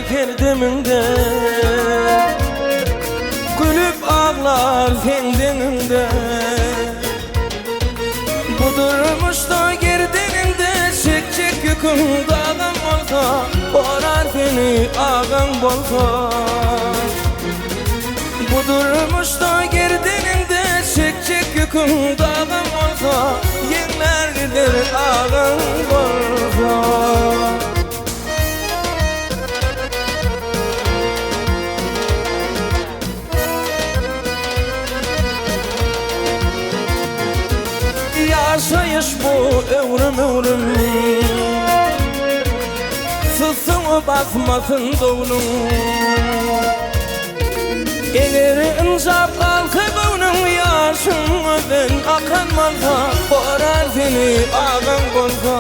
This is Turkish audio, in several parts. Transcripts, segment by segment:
perdeminde, gülüp ağlar kendininde. Bu durmuşta gerdeninde çek yükün dağın olsa, orar beni ağın bolsa. Bu durmuşta gerdeninde çek yükün dağın olsa, yenler gider ağın bolsa. Yaşayış bu ömrüm Sızımı basmasın doğunum. Eğer incap kalkı bunun yaşımdan akan malsa, orar seni ağın bolsa.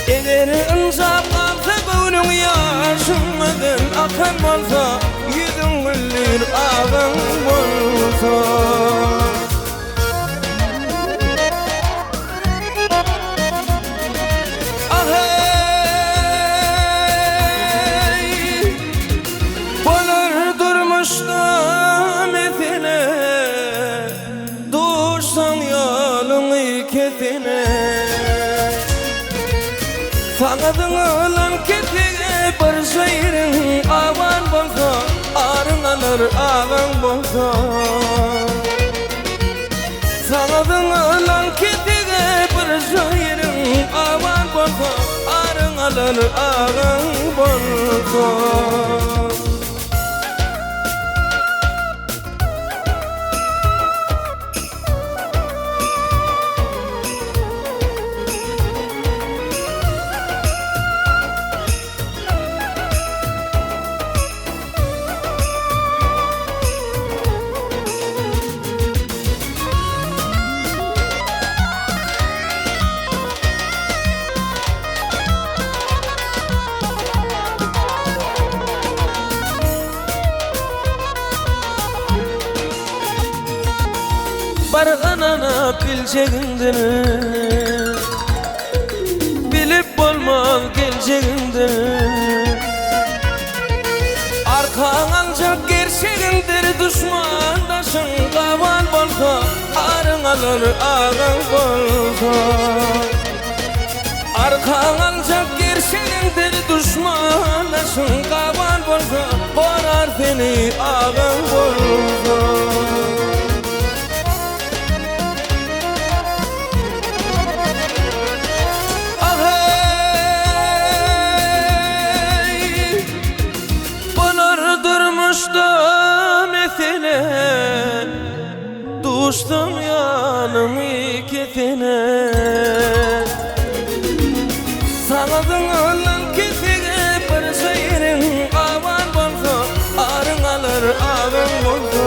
Eğer incap kalkı bunun yaşımdan akan malsa, yüzün güller ağın bolsa. Sağadın olan ketine bir şehrin avan bolsa, arın alır ağın bolsa. Sağadın olan ketine bir şehrin avan bolsa, arın alır ağın bolsa. Barğanana bileceğinden, bilip olmaz geleceğinden. Arkan ancak gerçeğindir, düşmandaşın kavan bolsa, arın alır ağın bolsa. Arkan ancak gerçeğindir, düşmandaşın kavan bolsa, korar seni ağın bolsa. Düştüm yanım ikisine. Sağadın olan ketine bir şehrin avan bolsa, arın alır ağın bolsa.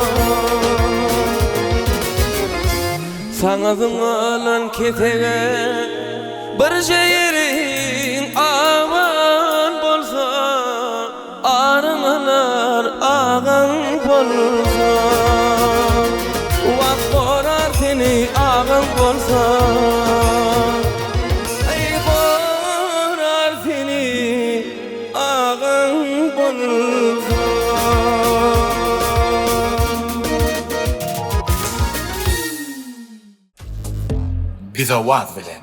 Sağadın olan ketine bir şehrin avan bolsa, arın alır ağın bolsa. Korar seni ağın bolsa, korar seni ağın bolsa. Bizawad bilen